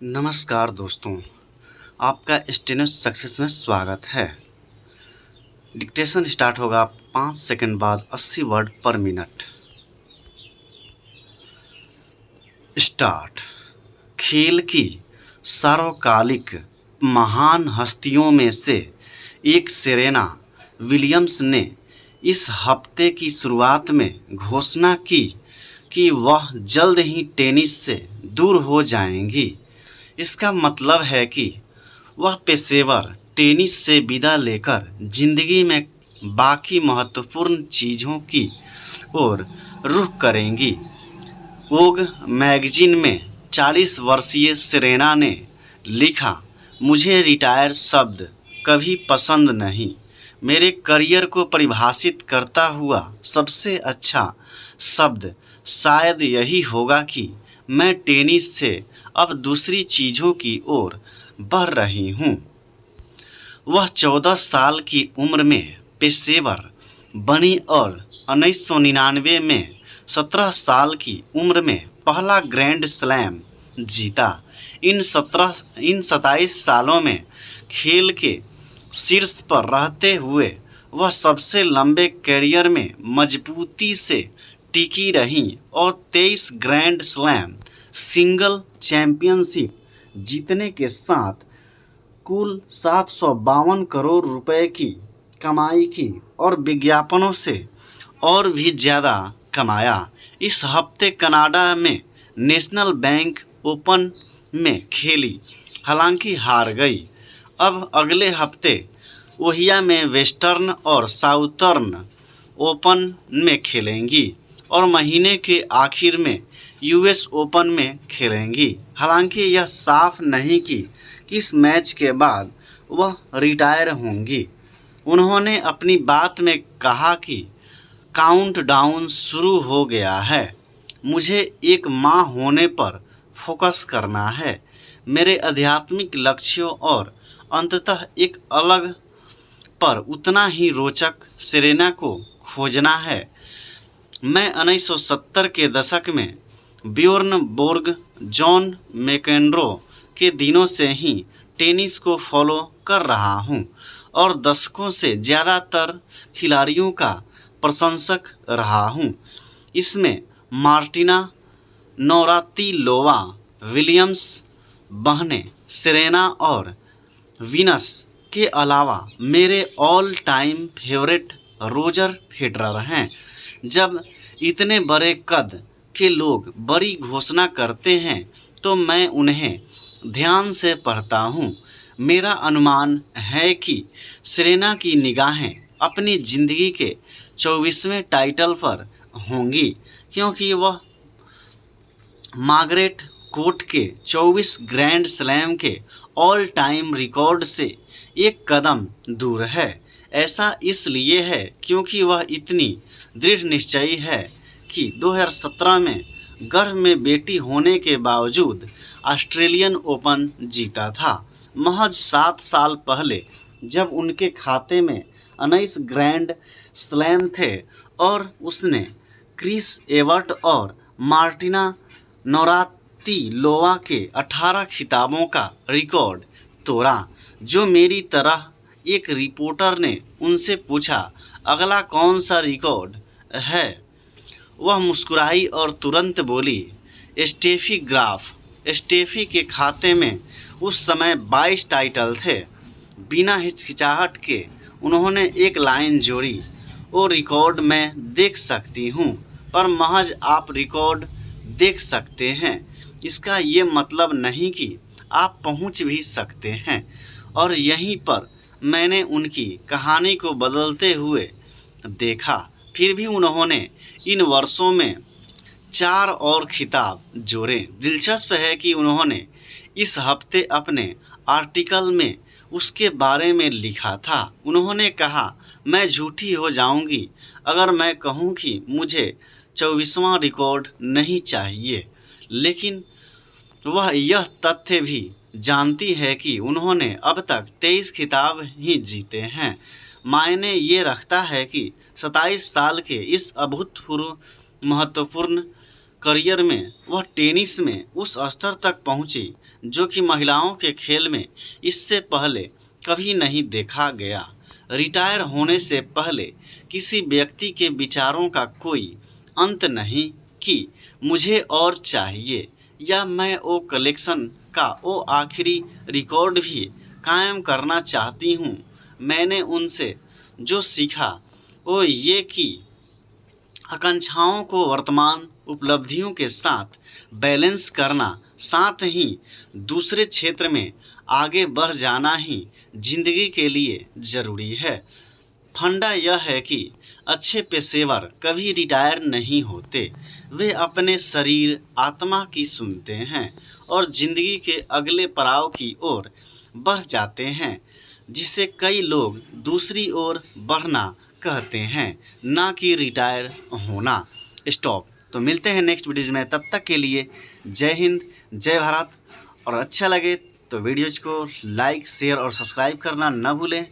नमस्कार दोस्तों, आपका स्टेनो सक्सेस में स्वागत है। डिक्टेशन स्टार्ट होगा 5 सेकंड बाद 80 वर्ड पर मिनट। स्टार्ट। खेल की सार्वकालिक महान हस्तियों में से एक सेरेना विलियम्स ने इस हफ्ते की शुरुआत में घोषणा की कि वह जल्द ही टेनिस से दूर हो जाएंगी। इसका मतलब है कि वह पेशेवर टेनिस से विदा लेकर जिंदगी में बाकी महत्वपूर्ण चीज़ों की ओर रुख करेंगी। वोग मैगजीन में 40 वर्षीय सेरेना ने लिखा, मुझे रिटायर शब्द कभी पसंद नहीं। मेरे करियर को परिभाषित करता हुआ सबसे अच्छा शब्द शायद यही होगा कि मैं टेनिस से अब दूसरी चीज़ों की ओर बढ़ रही हूँ। वह 14 साल की उम्र में पेशेवर बनी और 1999 में 17 साल की उम्र में पहला ग्रैंड स्लैम जीता। इन 27 सालों में खेल के शीर्ष पर रहते हुए वह सबसे लंबे करियर में मजबूती से टिकी रहीं और 23 ग्रैंड स्लैम सिंगल चैंपियनशिप जीतने के साथ कुल 752 करोड़ रुपए की कमाई की और विज्ञापनों से और भी ज़्यादा कमाया। इस हफ्ते कनाडा में नेशनल बैंक ओपन में खेली, हालांकि हार गई। अब अगले हफ्ते ओहियो में वेस्टर्न और साउथर्न ओपन में खेलेंगी और महीने के आखिर में यूएस ओपन में खेलेंगी। हालांकि यह साफ नहीं कि किस मैच के बाद वह रिटायर होंगी। उन्होंने अपनी बात में कहा कि काउंटडाउन शुरू हो गया है। मुझे एक माँ होने पर फोकस करना है, मेरे आध्यात्मिक लक्ष्यों और अंततः एक अलग पर उतना ही रोचक सेरेना को खोजना है। मैं 1970 के दशक में ब्योर्न बोर्ग, जॉन मैकेन्रो के दिनों से ही टेनिस को फॉलो कर रहा हूं और दशकों से ज़्यादातर खिलाड़ियों का प्रशंसक रहा हूं। इसमें मार्टिना नवरातिलोवा विलियम्स, बहनें सेरेना और वीनस के अलावा मेरे all time favourite Roger Federer हैं। जब इतने बड़े कद के लोग बड़ी घोषणा करते हैं तो मैं उन्हें ध्यान से पढ़ता हूँ। मेरा अनुमान है कि सेरेना की निगाहें अपनी ज़िंदगी के 24वें टाइटल पर होंगी, क्योंकि वह मार्गरेट कोर्ट के 24 ग्रैंड स्लैम के ऑल टाइम रिकॉर्ड से एक कदम दूर है। ऐसा इसलिए है क्योंकि वह इतनी दृढ़ निश्चयी है कि 2017 में गर्भ में बेटी होने के बावजूद ऑस्ट्रेलियन ओपन जीता था। महज 7 साल पहले जब उनके खाते में 19 ग्रैंड स्लैम थे और उसने क्रिस एवर्ट और मार्टिना नवरातिलोवा के 18 खिताबों का रिकॉर्ड तोड़ा। जो मेरी तरह एक रिपोर्टर ने उनसे पूछा, अगला कौन सा रिकॉर्ड है? वह मुस्कुराई और तुरंत बोली, स्टेफी ग्राफ। स्टेफी के खाते में उस समय 22 टाइटल थे। बिना हिचकिचाहट के उन्होंने एक लाइन जोड़ी, वो रिकॉर्ड मैं देख सकती हूँ, पर महज आप रिकॉर्ड देख सकते हैं इसका ये मतलब नहीं कि आप पहुँच भी सकते हैं। और यहीं पर मैंने उनकी कहानी को बदलते हुए देखा। फिर भी उन्होंने इन वर्षों में 4 और खिताब जोड़े। दिलचस्प है कि उन्होंने इस हफ्ते अपने आर्टिकल में उसके बारे में लिखा था। उन्होंने कहा, मैं झूठी हो जाऊंगी अगर मैं कहूं कि मुझे 24वां रिकॉर्ड नहीं चाहिए, लेकिन वह यह तथ्य भी जानती है कि उन्होंने अब तक 23 खिताब ही जीते हैं। मायने ये रखता है कि 27 साल के इस अभूतपूर्व महत्वपूर्ण करियर में वह टेनिस में उस स्तर तक पहुंची जो कि महिलाओं के खेल में इससे पहले कभी नहीं देखा गया। रिटायर होने से पहले किसी व्यक्ति के विचारों का कोई अंत नहीं कि मुझे और चाहिए, या मैं वो कलेक्शन का वो आखिरी रिकॉर्ड भी कायम करना चाहती हूँ। मैंने उनसे जो सीखा वो ये कि आकांक्षाओं को वर्तमान उपलब्धियों के साथ बैलेंस करना, साथ ही दूसरे क्षेत्र में आगे बढ़ जाना ही जिंदगी के लिए ज़रूरी है। फंडा यह है कि अच्छे पेशेवर कभी रिटायर नहीं होते, वे अपने शरीर आत्मा की सुनते हैं और ज़िंदगी के अगले पड़ाव की ओर बढ़ जाते हैं, जिसे कई लोग दूसरी ओर बढ़ना कहते हैं, ना कि रिटायर होना। स्टॉप। तो मिलते हैं नेक्स्ट वीडियोज़ में, तब तक के लिए जय हिंद, जय भारत। और अच्छा लगे तो वीडियोज़ को लाइक, शेयर और सब्सक्राइब करना न भूलें।